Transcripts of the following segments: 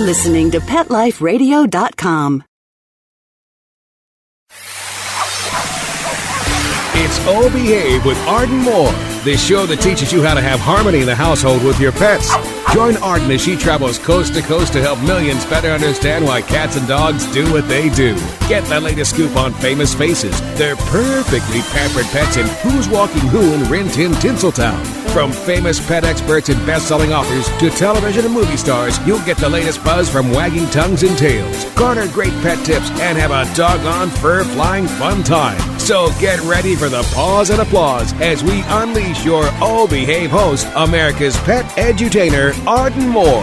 listening to PetLifeRadio.com. It's Oh Behave with Arden Moore, the show that teaches you how to have harmony in the household with your pets. Join Arden as she travels coast to coast to help millions better understand why cats and dogs do what they do. Get the latest scoop on famous faces, their perfectly pampered pets, and who's walking who in Rin Tin Tinseltown. From famous pet experts and best-selling authors to television and movie stars, you'll get the latest buzz from wagging tongues and tails, garner great pet tips, and have a doggone fur-flying fun time. So get ready for the pause and applause as we unleash your Oh Behave host, America's pet edutainer, Arden Moore.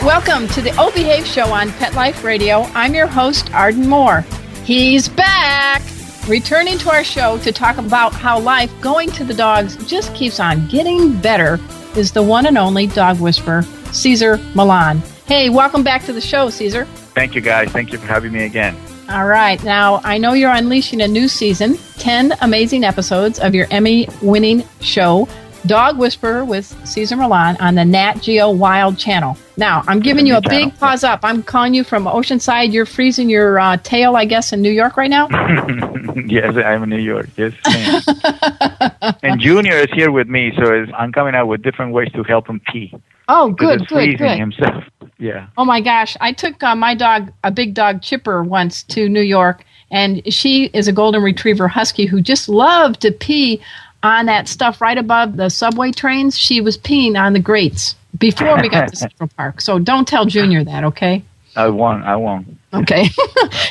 Welcome to the Oh Behave Show on Pet Life Radio. I'm your host, Arden Moore. He's back! Returning to our show to talk about how life going to the dogs just keeps on getting better is the one and only dog whisperer, Cesar Millan. Hey, welcome back to the show, Cesar. Thank you, guys. Thank you for having me again. All right. Now, I know you're unleashing a new season, 10 amazing episodes of your Emmy-winning show, Dog Whisperer with Cesar Millan on the Nat Geo Wild channel. Now, I'm giving you a big pause up. I'm calling you from Oceanside. You're freezing your tail, I guess, in New York right now? Yes, I'm in New York. Yes, ma'am. And Junior is here with me, so I'm coming out with different ways to help him pee. Oh, good. Himself. Yeah. Oh, my gosh. I took my dog, a big dog, Chipper, once to New York, and she is a golden retriever husky who just loved to pee on that stuff right above the subway trains. She was peeing on the grates before we got to Central Park. So don't tell Junior that, okay? I won't. Okay.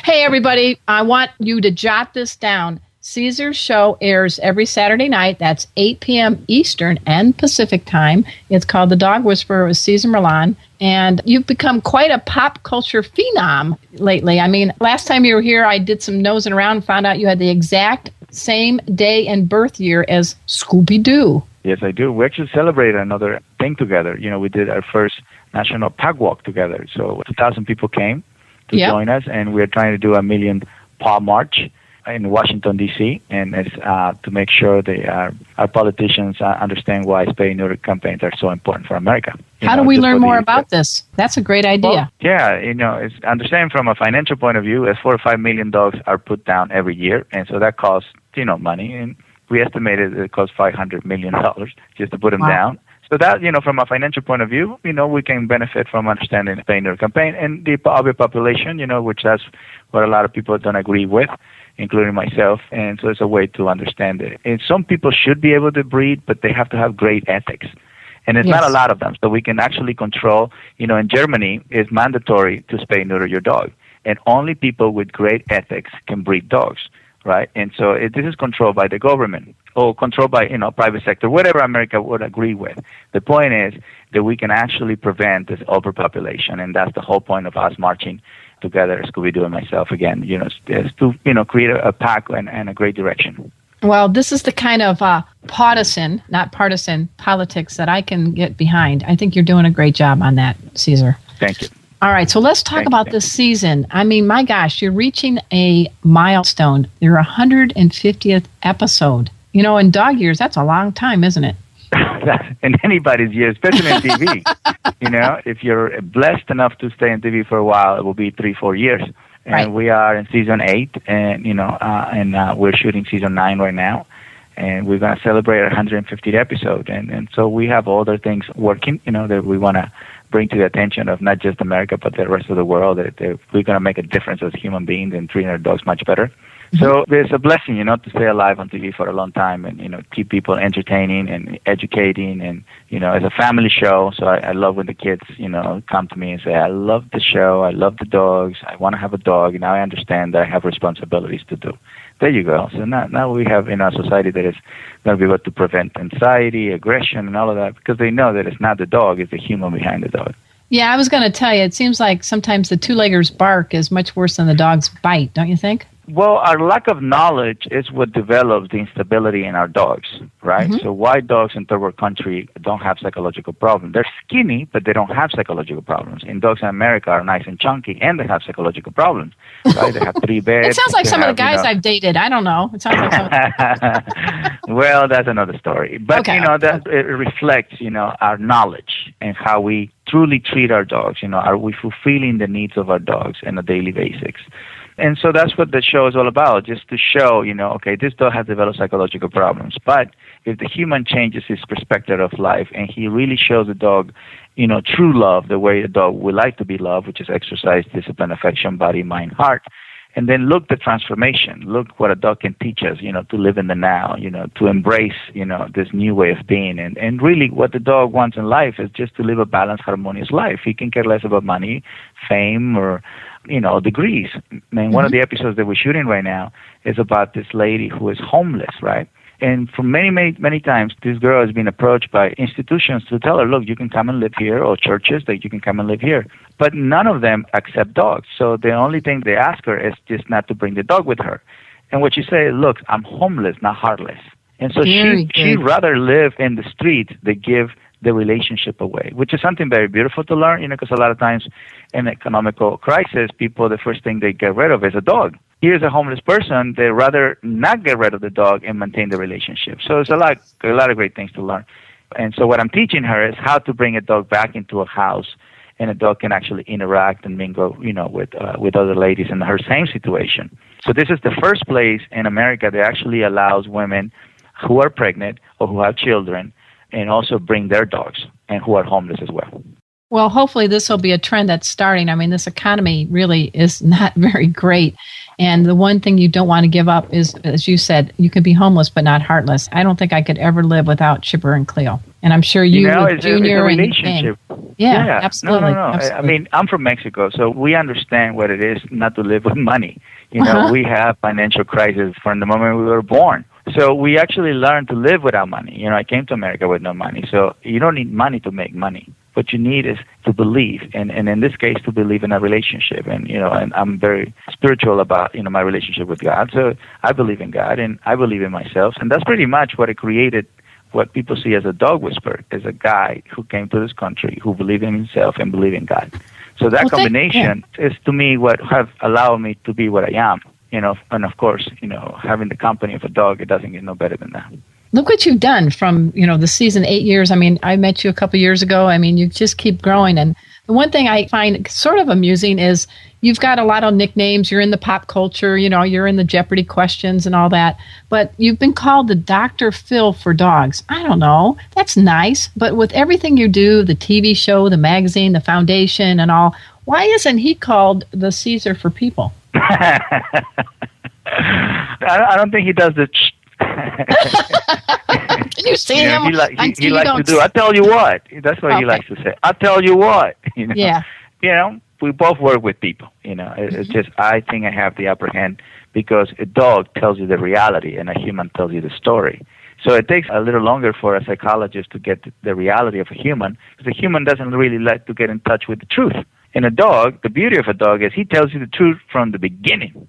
Hey, everybody, I want you to jot this down. Cesar's show airs every Saturday night. That's 8 p.m. Eastern and Pacific time. It's called The Dog Whisperer with Cesar Millan. And you've become quite a pop culture phenom lately. I mean, last time you were here, I did some nosing around and found out you had the exact same day and birth year as Scooby-Doo. Yes, I do. We actually celebrated another thing together. You know, we did our first national pack walk together. So 2,000 people came to join us, and we're trying to do a million paw march in Washington, D.C., and it's to make sure our politicians understand why spay and neuter campaigns are so important for America. How do we learn more about this? That's a great idea. Well, yeah, it's understanding from a financial point of view, as 4 or 5 million dogs are put down every year, and so that costs, money, and we estimated it costs $500 million just to put them down. So that, from a financial point of view, we can benefit from understanding the spay and neuter campaign and the other population, which that's what a lot of people don't agree with, including myself, and so it's a way to understand it. And some people should be able to breed, but they have to have great ethics. And it's not a lot of them, so we can actually control, in Germany, it's mandatory to spay and neuter your dog. And only people with great ethics can breed dogs, right? And so this is controlled by the government or controlled by, private sector, whatever America would agree with. The point is that we can actually prevent this overpopulation, and that's the whole point of us marching together, Scooby-Doo and myself again, is to, create a pack and a great direction. Well, this is the kind of partisan politics that I can get behind. I think you're doing a great job on that, Cesar. Thank you. All right, so let's talk about this season. I mean, my gosh, you're reaching a milestone. Your 150th episode. In dog years, that's a long time, isn't it? In anybody's year, especially in TV. If you're blessed enough to stay in TV for a while, it will be 3-4 years. And we are in season 8, and we're shooting season 9 right now, and we're going to celebrate our 150th episode. And so we have other things working, that we want to bring to the attention of not just America, but the rest of the world. That we're going to make a difference as human beings and treating our dogs much better. So there's a blessing, to stay alive on TV for a long time and, keep people entertaining and educating and, as a family show. So I love when the kids, come to me and say, I love the show. I love the dogs. I want to have a dog. Now I understand that I have responsibilities to do. There you go. So now we have in our society that is going to be able to prevent anxiety, aggression, and all of that because they know that it's not the dog, it's the human behind the dog. Yeah, I was going to tell you, it seems like sometimes the two-legger's bark is much worse than the dog's bite, don't you think? Well, our lack of knowledge is what develops the instability in our dogs, right? Mm-hmm. So why dogs in third world country don't have psychological problems? They're skinny, but they don't have psychological problems. And dogs in America are nice and chunky, and they have psychological problems, right? They have 3 beds. It sounds like some of the guys I've dated. I don't know. It sounds like some. Well, that's another story. But, okay. That it reflects, our knowledge and how we truly treat our dogs? Are we fulfilling the needs of our dogs on a daily basis? And so that's what the show is all about, just to show, okay, this dog has developed psychological problems, but if the human changes his perspective of life and he really shows the dog, true love, the way a dog would like to be loved, which is exercise, discipline, affection, body, mind, heart, and then look the transformation. Look what a dog can teach us, to live in the now, to embrace, this new way of being. And really what the dog wants in life is just to live a balanced, harmonious life. He can care less about money, fame, or, degrees. One of the episodes that we're shooting right now is about this lady who is homeless, right? And for many, many, many times, this girl has been approached by institutions to tell her, look, you can come and live here, or churches that you can come and live here. But none of them accept dogs. So the only thing they ask her is just not to bring the dog with her. And what she says, look, I'm homeless, not heartless. And so she'd rather live in the street than give the relationship away, which is something very beautiful to learn, because a lot of times in economical crisis, people, the first thing they get rid of is a dog. Here's a homeless person, they rather not get rid of the dog and maintain the relationship. So there's a lot of great things to learn. And so what I'm teaching her is how to bring a dog back into a house, and a dog can actually interact and mingle, with other ladies in her same situation. So this is the first place in America that actually allows women who are pregnant or who have children and also bring their dogs and who are homeless as well. Well, hopefully this will be a trend that's starting. I mean, this economy really is not very great. And the one thing you don't want to give up is, as you said, you can be homeless but not heartless. I don't think I could ever live without Chipper and Cleo. And I'm sure you with Junior it's a relationship. Yeah, absolutely. No. Absolutely. I mean, I'm from Mexico, so we understand what it is not to live with money. We have financial crisis from the moment we were born. So we actually learned to live without money. I came to America with no money. So you don't need money to make money. What you need is to believe, and in this case, to believe in a relationship. And and I'm very spiritual about my relationship with God. So I believe in God, and I believe in myself, and that's pretty much what it created. What people see as a dog whisperer is a guy who came to this country who believed in himself and believed in God. So that combination is to me what has allowed me to be what I am. And of course, having the company of a dog, it doesn't get no better than that. Look what you've done from, the season 8 years. I mean, I met you a couple years ago. I mean, you just keep growing. And the one thing I find sort of amusing is you've got a lot of nicknames. You're in the pop culture, you're in the Jeopardy questions and all that. But you've been called the Dr. Phil for dogs. I don't know. That's nice. But with everything you do, the TV show, the magazine, the foundation and all, why isn't he called the Cesar for people? I don't think he does the... Can you see him? He likes to do. I tell you what. That's what he likes to say. I tell you what. Yeah. We both work with people. It's just I think I have the upper hand because a dog tells you the reality and a human tells you the story. So it takes a little longer for a psychologist to get the reality of a human because a human doesn't really like to get in touch with the truth. And a dog, the beauty of a dog is he tells you the truth from the beginning.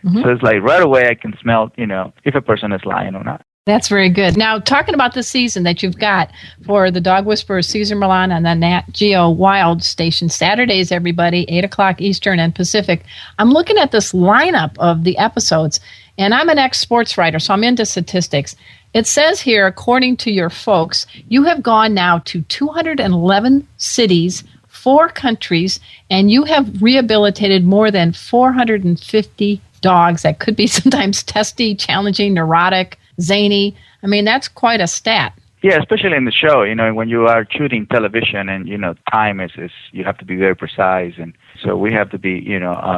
Mm-hmm. So it's like right away I can smell, if a person is lying or not. That's very good. Now, talking about the season that you've got for the Dog Whisperer, Cesar Millan on the Nat Geo Wild station, Saturdays, everybody, 8 o'clock Eastern and Pacific. I'm looking at this lineup of the episodes, and I'm an ex-sports writer, so I'm into statistics. It says here, according to your folks, you have gone now to 211 cities, 4 countries, and you have rehabilitated more than 450 dogs that could be sometimes testy, challenging, neurotic, zany. I mean, that's quite a stat. Yeah, especially in the show, when you are shooting television and, time is you have to be very precise. And so we have to be,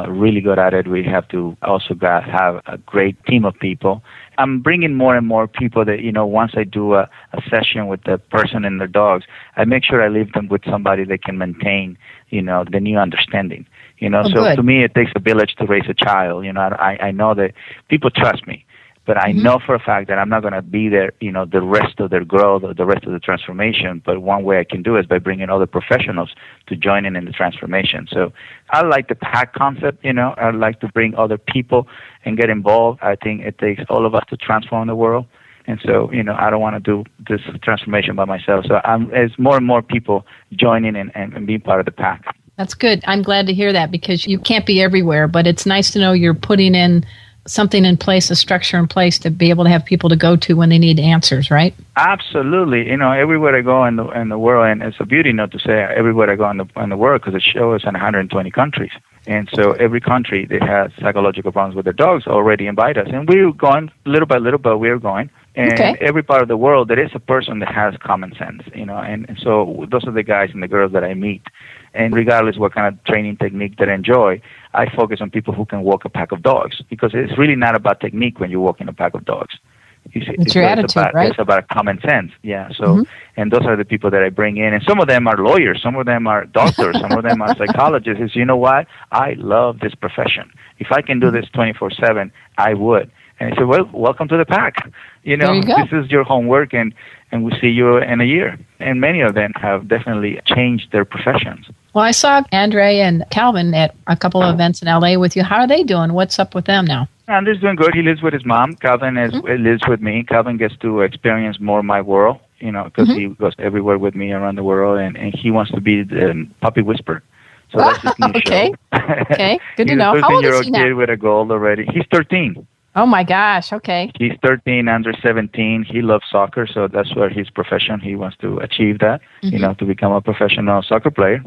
really good at it. We have to also have a great team of people. I'm bringing more and more people that, once I do a session with the person and their dogs, I make sure I leave them with somebody that can maintain, the new understanding. So to me, it takes a village to raise a child. I know that people trust me. But I know for a fact that I'm not going to be there, the rest of their growth or the rest of the transformation. But one way I can do is by bringing other professionals to join in the transformation. So I like the pack concept, I like to bring other people and get involved. I think it takes all of us to transform the world. And so, I don't want to do this transformation by myself. So as more and more people joining and being part of the pack. That's good. I'm glad to hear that because you can't be everywhere. But it's nice to know you're putting in something in place, a structure in place to be able to have people to go to when they need answers, right? Absolutely. Everywhere I go in the world, and it's a beauty not to say everywhere I go in the world, because the show is in 120 countries. And so every country that has psychological problems with their dogs already invite us. And we're going little by little, but we're going. And every part of the world, there is a person that has common sense, and so those are the guys and the girls that I meet. And regardless what kind of training technique that I enjoy, I focus on people who can walk a pack of dogs, because it's really not about technique when you're walking a pack of dogs. It's your attitude, right? It's about common sense, yeah. So, and those are the people that I bring in. And some of them are lawyers, some of them are doctors, some of them are psychologists. It's, you know what? I love this profession. If I can do this 24/7, I would. And I said, well, welcome to the pack. This is your homework, and we'll see you in a year. And many of them have definitely changed their professions. Well, I saw Andre and Calvin at a couple of events in L.A. with you. How are they doing? What's up with them now? Andre's doing good. He lives with his mom. Calvin lives with me. Calvin gets to experience more of my world, because he goes everywhere with me around the world, and he wants to be the puppy whisperer. So that's his new show. Okay, good to know. How old is he now? He's a 13-year-old kid with a goal already. He's 13. Oh, my gosh. Okay. He's 13, under 17. He loves soccer, so that's where his profession. He wants to achieve that, to become a professional soccer player.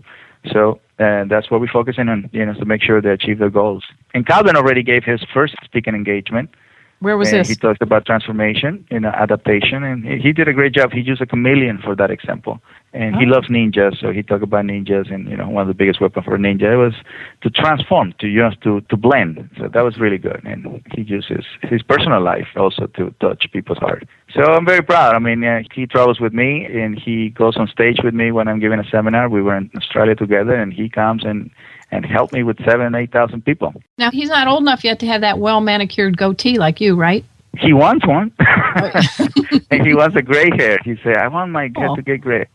So that's what we're focusing on, to make sure they achieve their goals. And Calvin already gave his first speaking engagement. Where was this? He talked about transformation, adaptation, and he did a great job. He used a chameleon for that example. And he loves ninjas, so he talked about ninjas, and one of the biggest weapons for a ninja was to transform, to blend. So that was really good. And he uses his personal life also to touch people's heart. So I'm very proud. I mean, he travels with me, and he goes on stage with me when I'm giving a seminar. We were in Australia together, and he comes and helped me with 7,000 to 8,000 people. Now, he's not old enough yet to have that well-manicured goatee like you, right? He wants one. And he wants a gray hair. He said, I want my hair to get gray.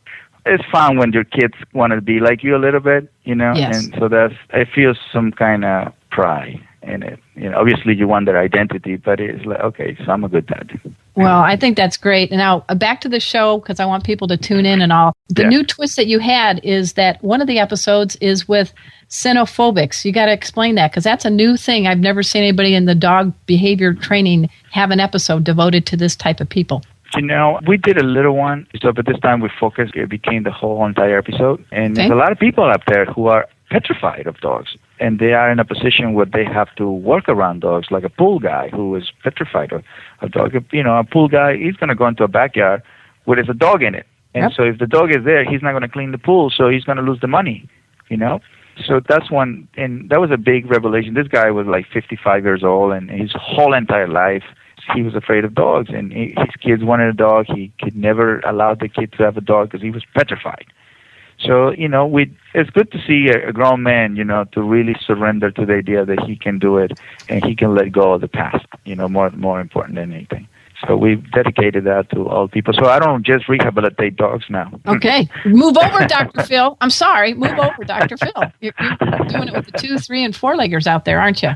It's fun when your kids want to be like you a little bit, Yes. And so I feel some kind of pride in it. Obviously you want their identity, but it's like, okay, so I'm a good dad. Well, I think that's great. And now back to the show, because I want people to tune in and all. The new twist that you had is that one of the episodes is with xenophobics. You got to explain that, because that's a new thing. I've never seen anybody in the dog behavior training have an episode devoted to this type of people. We did a little one, so but this time we focused, it became the whole entire episode. And there's a lot of people out there who are petrified of dogs, and they are in a position where they have to work around dogs, like a pool guy who is petrified of dogs. A pool guy, he's going to go into a backyard where there's a dog in it. And so if the dog is there, he's not going to clean the pool, so he's going to lose the money, So that's one, and that was a big revelation. This guy was like 55 years old, and his whole entire life, he was afraid of dogs, and his kids wanted a dog. He could never allow the kid to have a dog because he was petrified. So, it's good to see a grown man, to really surrender to the idea that he can do it and he can let go of the past, more important than anything. So we've dedicated that to all people. So I don't just rehabilitate dogs now. Okay. Move over, Dr. Phil. I'm sorry. Move over, Dr. Phil. You're doing it with the 2, 3, and 4-leggers out there, aren't you?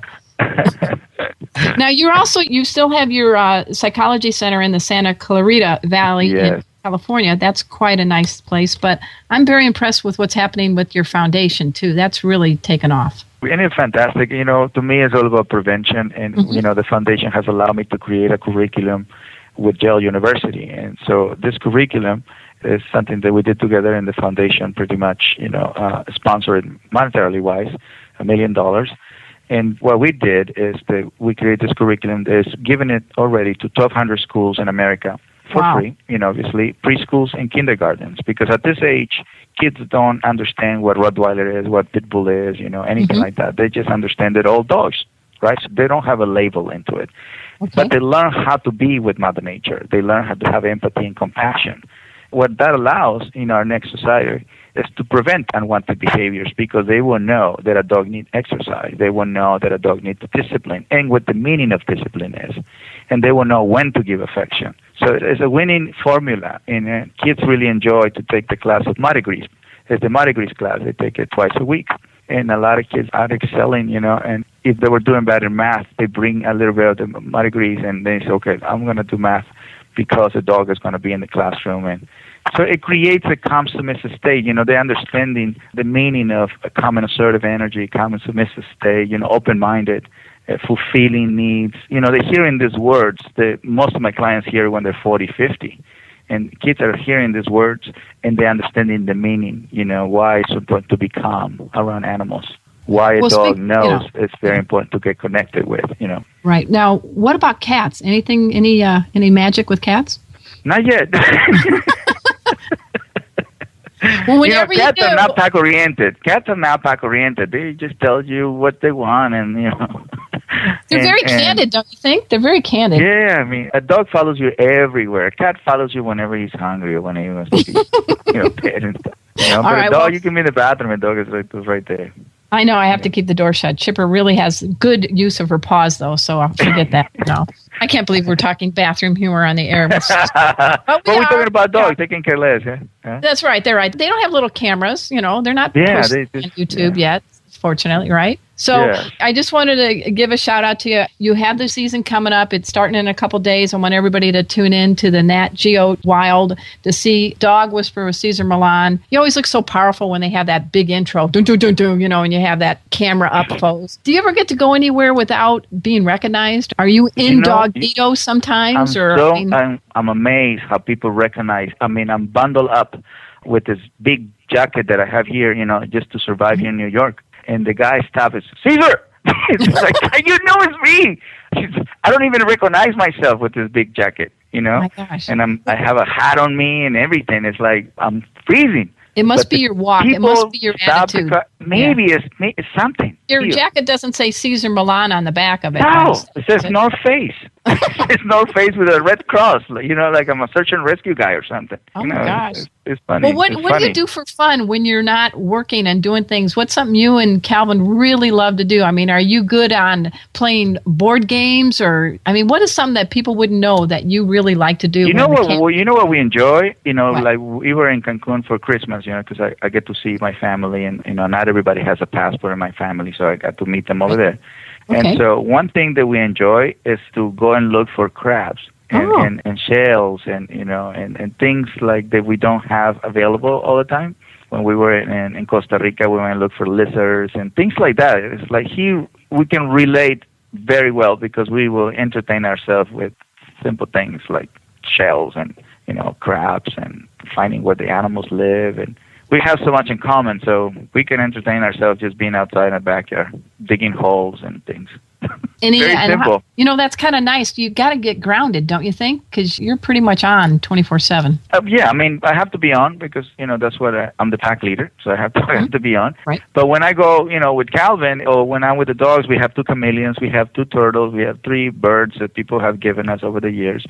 Now, you still have your psychology center in the Santa Clarita Valley in California. That's quite a nice place, but I'm very impressed with what's happening with your foundation, too. That's really taken off. And it's fantastic. To me, it's all about prevention, and, the foundation has allowed me to create a curriculum with Yale University. And so this curriculum is something that we did together in the foundation, pretty much, sponsored monetarily wise, $1 million. And what we did is that we created this curriculum that is given it already to 1,200 schools in America for free, obviously, preschools and kindergartens, because at this age, kids don't understand what Rottweiler is, what Pit Bull is, anything like that. They just understand that all dogs, right? So they don't have a label into it. Okay. But they learn how to be with Mother Nature. They learn how to have empathy and compassion. What that allows in our next society is to prevent unwanted behaviors, because they will know that a dog needs exercise. They will know that a dog needs discipline and what the meaning of discipline is. And they will know when to give affection. So it's a winning formula, and kids really enjoy to take the class of Mardi Gras. It's the Mardi Gras class. They take it twice a week. And a lot of kids are excelling, and if they were doing bad in math, they bring a little bit of the Mardi Gras, and they say, okay, I'm going to do math because the dog is going to be in the classroom. And so it creates a calm, submissive state. They're understanding the meaning of a calm and assertive energy, calm and submissive state, open-minded. fulfilling needs. They're hearing these words that most of my clients hear when they're 40, 50. And kids are hearing these words and they're understanding the meaning, why it's important to be calm around animals. Why a dog knows it's very important to get connected with, Right. Now, what about cats? Any magic with cats? Not yet. Well, whenever cats you do, are not pack oriented. Cats are not pack oriented. They just tell you what they want, and they're very candid, don't you think? They're very candid. Yeah, I mean, a dog follows you everywhere. A cat follows you whenever he's hungry or whenever he wants to be, pet and stuff. But a dog, you can be in the bathroom, and a dog is right there. I know I have to keep the door shut. Chipper really has good use of her paws, though, so I'll forget that. No, I can't believe we're talking bathroom humor on the air. But we're talking about dogs. They can care less. Yeah? That's right. They're right. They don't have little cameras. They're not posting on YouTube yet, fortunately, right? So I just wanted to give a shout out to you. You have the season coming up. It's starting in a couple days. I want everybody to tune in to the Nat Geo Wild to see Dog Whisperer with Cesar Millan. You always look so powerful when they have that big intro, dun, dun, dun, dun, and you have that camera up pose. Do you ever get to go anywhere without being recognized? Are you in Dogito sometimes? I'm amazed how people recognize. I mean, I'm bundled up with this big jacket that I have here, just to survive here in New York. And the guy stops and says, Cesar! It's like, it's me! I don't even recognize myself with this big jacket, Oh my gosh. And I have a hat on me and everything. It's like, I'm freezing. It must be your walk. It must be your attitude. Maybe it's something. Your jacket doesn't say Cesar Millan on the back of it. No, it says North Face. It's North Face with a red cross. Like I'm a search and rescue guy or something. Oh my gosh. It's funny. Well, what do you do for fun when you're not working and doing things? What's something you and Calvin really love to do? I mean, are you good on playing board games, what is something that people wouldn't know that you really like to do? You know what we enjoy? Like we were in Cancun for Christmas, because I get to see my family, and not everybody has a passport in my family, so I got to meet them over there. Okay. And so one thing that we enjoy is to go and look for crabs and shells and things like that we don't have available all the time. When we were in Costa Rica, we went and looked for lizards and things like that. It's like we can relate very well because we will entertain ourselves with simple things like shells and crabs and finding where the animals live, and we have so much in common, so we can entertain ourselves just being outside in the backyard, digging holes and things. Very simple. That's kind of nice. You got to get grounded, don't you think? Because you're pretty much on 24/7. Yeah, I mean, I have to be on because that's what I'm the pack leader, so I have to be on. Right. But when I go, with Calvin, or when I'm with the dogs, we have 2 chameleons, we have 2 turtles, we have 3 birds that people have given us over the years.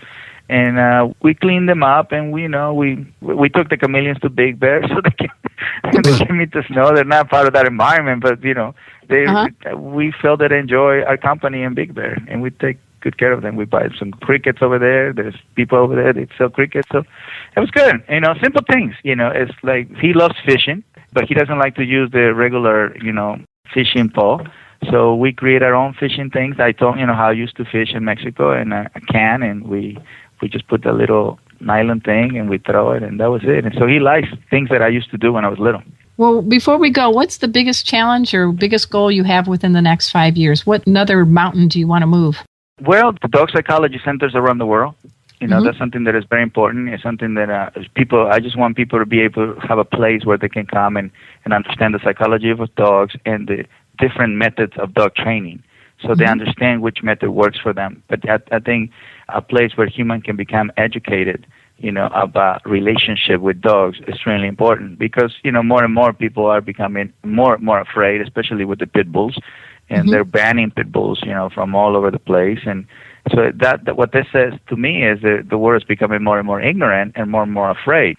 And we cleaned them up, and we took the chameleons to Big Bear so they can meet the snow. They're not part of that environment, but we felt that they enjoy our company in Big Bear, and we take good care of them. We buy some crickets over there. There's people over there that sell crickets, so it was good. Simple things. It's like he loves fishing, but he doesn't like to use the regular fishing pole. So we create our own fishing things. I told how I used to fish in Mexico in a can, and we just put the little nylon thing and we throw it, and that was it. And so he likes things that I used to do when I was little. Well, before we go, what's the biggest challenge or biggest goal you have within the next 5 years? What another mountain do you want to move? Well, the dog psychology centers around the world. That's something that is very important. It's something that I just want people to be able to have a place where they can come and understand the psychology of dogs and the different methods of dog training, so they understand which method works for them. But I think a place where humans can become educated, about relationship with dogs is really important because, more and more people are becoming more afraid, especially with the pit bulls, and they're banning pit bulls, from all over the place. And so that what this says to me is that the world is becoming more and more ignorant and more afraid.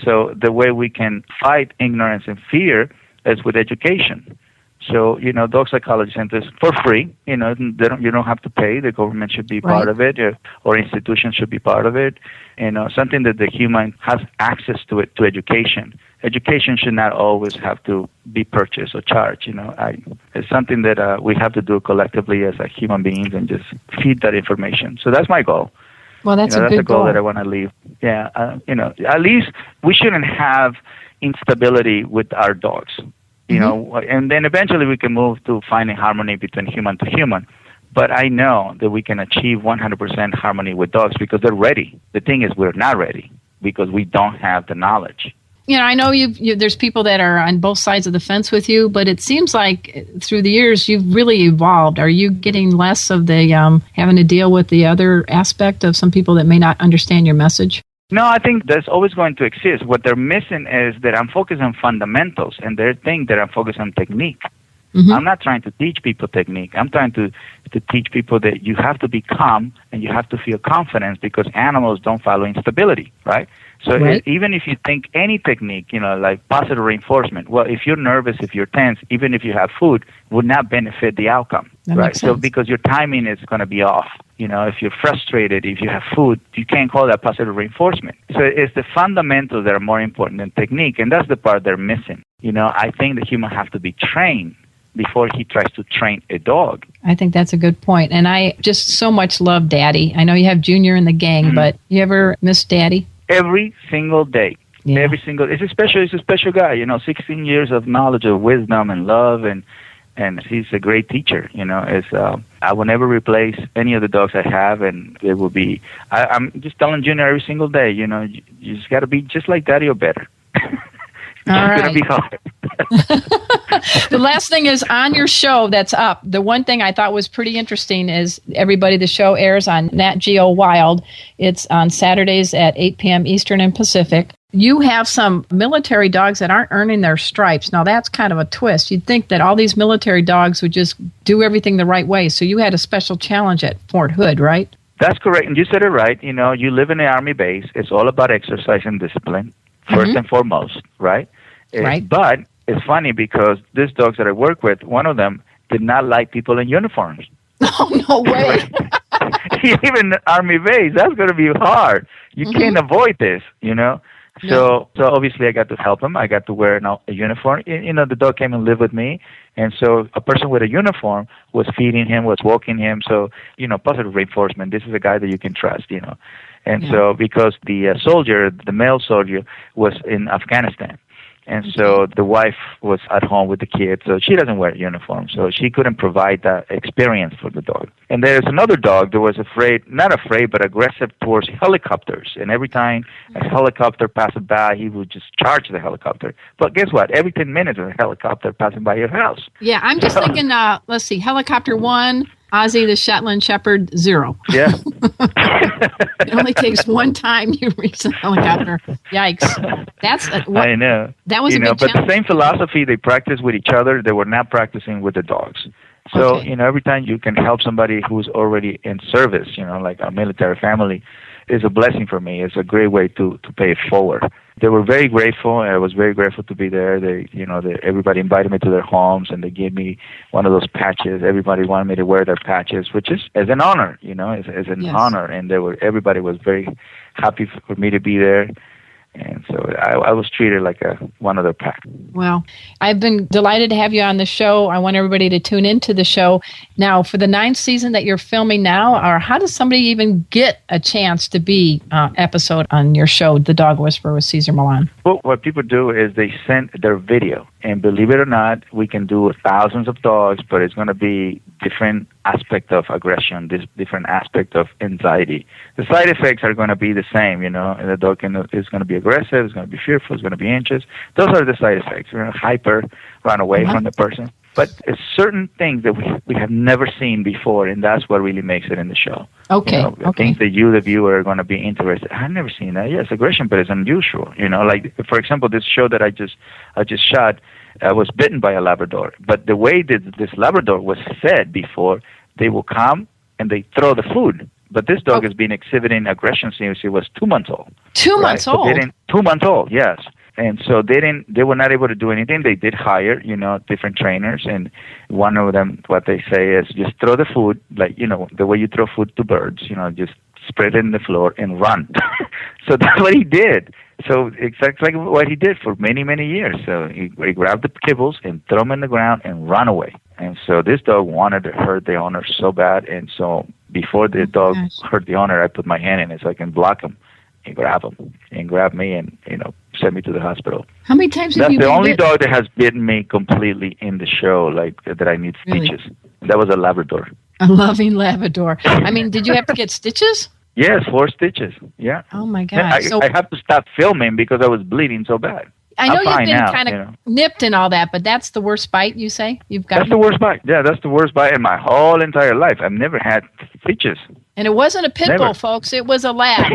So the way we can fight ignorance and fear is with education. So, dog psychology centers for free, you don't have to pay. The government should be part of it, or institutions should be part of it. Something that the human has access to it, to education. Education should not always have to be purchased or charged. It's something that we have to do collectively as human beings and just feed that information. So that's my goal. Well, that's that's a goal goal that I want to leave. Yeah, at least we shouldn't have instability with our dogs. And then eventually we can move to finding harmony between human to human. But I know that we can achieve 100% harmony with dogs because they're ready. The thing is, we're not ready because we don't have the knowledge. I know there's people that are on both sides of the fence with you, but it seems like through the years you've really evolved. Are you getting less of the having to deal with the other aspect of some people that may not understand your message? No, I think that's always going to exist. What they're missing is that I'm focused on fundamentals, and they think that I'm focused on technique. Mm-hmm. I'm not trying to teach people technique. I'm trying to teach people that you have to be calm and you have to feel confidence because animals don't follow instability, right? So right. Even if you think any technique, like positive reinforcement, well, if you're nervous, if you're tense, even if you have food, would not benefit the outcome, that right? Makes sense. So because your timing is going to be off. If you're frustrated, if you have food, you can't call that positive reinforcement. So it's the fundamentals that are more important than technique, and that's the part they're missing. I think the human have to be trained before he tries to train a dog. I think that's a good point. And I just so much love Daddy. I know you have Junior in the gang, but you ever miss Daddy? Every single day. Yeah. It's a special guy, 16 years of knowledge, of wisdom and love, and he's a great teacher, I will never replace any of the dogs I have, and it will be, I'm just telling Junior every single day, you just got to be just like Daddy or better. It's going to be hard. The last thing is on your show that's up. The one thing I thought was pretty interesting is the show airs on Nat Geo Wild. It's on Saturdays at 8 p.m. Eastern and Pacific. You have some military dogs that aren't earning their stripes. Now, that's kind of a twist. You'd think that all these military dogs would just do everything the right way. So you had a special challenge at Fort Hood, right? That's correct. And you said it right. You live in an Army base. It's all about exercise and discipline, first and foremost, right? Right. But it's funny because these dogs that I work with, one of them did not like people in uniforms. Oh, no way. Even the Army base, that's going to be hard. You can't avoid this, So obviously I got to help him. I got to wear a uniform. The dog came and lived with me. And so a person with a uniform was feeding him, was walking him. So, positive reinforcement. This is a guy that you can trust, And so because the male soldier was in Afghanistan. And so the wife was at home with the kids, so she doesn't wear a uniform, so she couldn't provide that experience for the dog. And there's another dog that was not afraid, but aggressive towards helicopters. And every time a helicopter passed by, he would just charge the helicopter. But guess what? Every 10 minutes, there's a helicopter passing by your house. Yeah, I'm just thinking, let's see, helicopter 1, Ozzy the Shetland Shepherd 0. Yeah. It only takes one time you reach the helicopter. Yikes. I know. That was a big but challenge. The same philosophy they practice with each other, they were not practicing with the dogs. So, every time you can help somebody who's already in service, like a military family, is a blessing for me. It's a great way to pay it forward. They were very grateful. I was very grateful to be there. Everybody invited me to their homes, and they gave me one of those patches. Everybody wanted me to wear their patches, which is as an honor, as an honor. And everybody was very happy for me to be there. And so I was treated like one of their pack. Well, I've been delighted to have you on the show. I want everybody to tune into the show. Now, for the 9th season that you're filming now, or how does somebody even get a chance to be episode on your show, The Dog Whisperer with Cesar Millan? Well, what people do is they send their video. And believe it or not, we can do thousands of dogs, but it's going to be different aspect of aggression, this different aspect of anxiety. The side effects are going to be the same, and the dog is going to be aggressive, it's going to be fearful, it's going to be anxious. Those are the side effects. We're going to hyper, run away from the person. But it's certain things that we have never seen before, and that's what really makes it in the show. Okay. Things that you, the viewer, are going to be interested. I've never seen that. Yes, aggression, but it's unusual. Like, for example, this show that I just shot, I was bitten by a Labrador. But the way that this Labrador was fed before, they will come and they throw the food. But this dog has been exhibiting aggression since he was 2 months old. 2 months old? 2 months old, yes. And so they were not able to do anything. They did hire, different trainers. And one of them, what they say is just throw the food, like, the way you throw food to birds, just spread it in the floor and run. So that's what he did. So exactly like what he did for many, many years. So he grabbed the kibbles and threw them in the ground and run away. And so this dog wanted to hurt the owner so bad. And so before the dog hurt the owner, I put my hand in it so I can block him and grab him and grab me and, send me to the hospital. How many times have you been That's the only dog that has bitten me completely in the show, like that I need stitches. That was a Labrador. A loving Labrador. I mean, did you have to get stitches? Yes, 4 stitches. Yeah. Oh my God! I have to stop filming because I was bleeding so bad. I know you've been now, kind of nipped and all that, but that's the worst bite, you say? That's the worst bite. Yeah, that's the worst bite in my whole entire life. I've never had stitches. And it wasn't a pit bull, folks. It was a lab.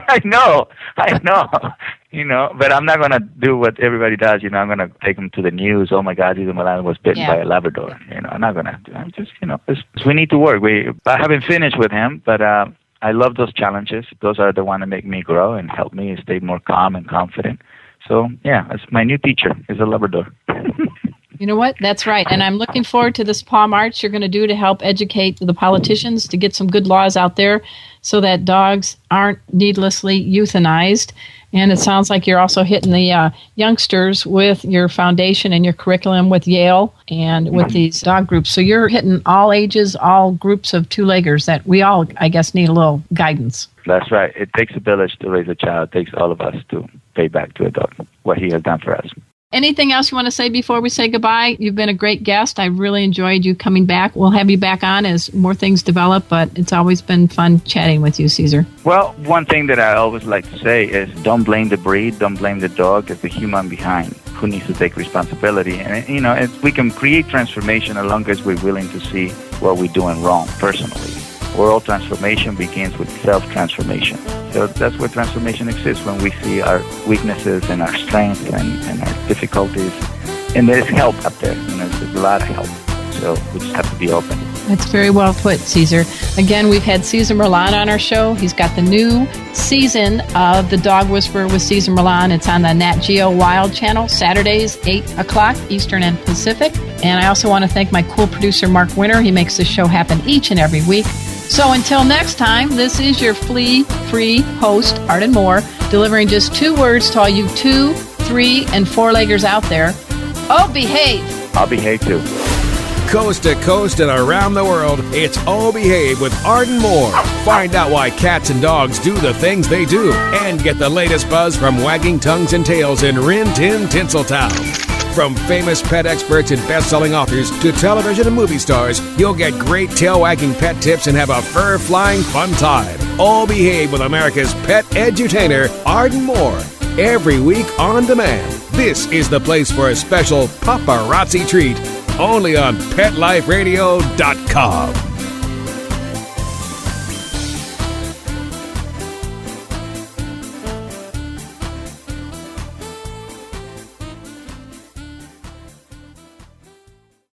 I know. But I'm not going to do what everybody does. I'm going to take them to the news. Oh, my God, Cesar Millan was bitten by a Labrador. I'm not going to do it. I'm just, we need to work. I haven't finished with him, but I love those challenges. Those are the ones that make me grow and help me stay more calm and confident. So, yeah, that's my new teacher is a Labrador. You know what? That's right. And I'm looking forward to this Paw March you're going to do to help educate the politicians to get some good laws out there so that dogs aren't needlessly euthanized. And it sounds like you're also hitting the youngsters with your foundation and your curriculum with Yale and with these dog groups. So you're hitting all ages, all groups of two-leggers that we all, I guess, need a little guidance. That's right. It takes a village to raise a child. It takes all of us to pay back to a dog what he has done for us. Anything else you want to say before we say goodbye? You've been a great guest. I really enjoyed you coming back. We'll have you back on as more things develop, but it's always been fun chatting with you, Cesar. Well, one thing that I always like to say is don't blame the breed, don't blame the dog. It's the human behind who needs to take responsibility. And, we can create transformation as long as we're willing to see what we're doing wrong personally. World transformation begins with self-transformation. So that's where transformation exists, when we see our weaknesses and our strengths and our difficulties. And there's help up there. There's a lot of help. So we just have to be open. That's very well put, Cesar. Again, we've had Cesar Millan on our show. He's got the new season of The Dog Whisperer with Cesar Millan. It's on the Nat Geo Wild channel, Saturdays, 8 o'clock Eastern and Pacific. And I also want to thank my cool producer, Mark Winter. He makes this show happen each and every week. So until next time, this is your flea-free host, Arden Moore, delivering just 2 words to all you 2, 3, and 4-leggers out there. Oh, behave. I'll behave too. Coast to coast and around the world, it's Oh Behave with Arden Moore. Find out why cats and dogs do the things they do and get the latest buzz from wagging tongues and tails in Rin Tin Tinseltown. From famous pet experts and best-selling authors to television and movie stars, you'll get great tail-wagging pet tips and have a fur-flying fun time. All Behave with America's pet edutainer, Arden Moore. Every week on demand. This is the place for a special paparazzi treat. Only on PetLifeRadio.com.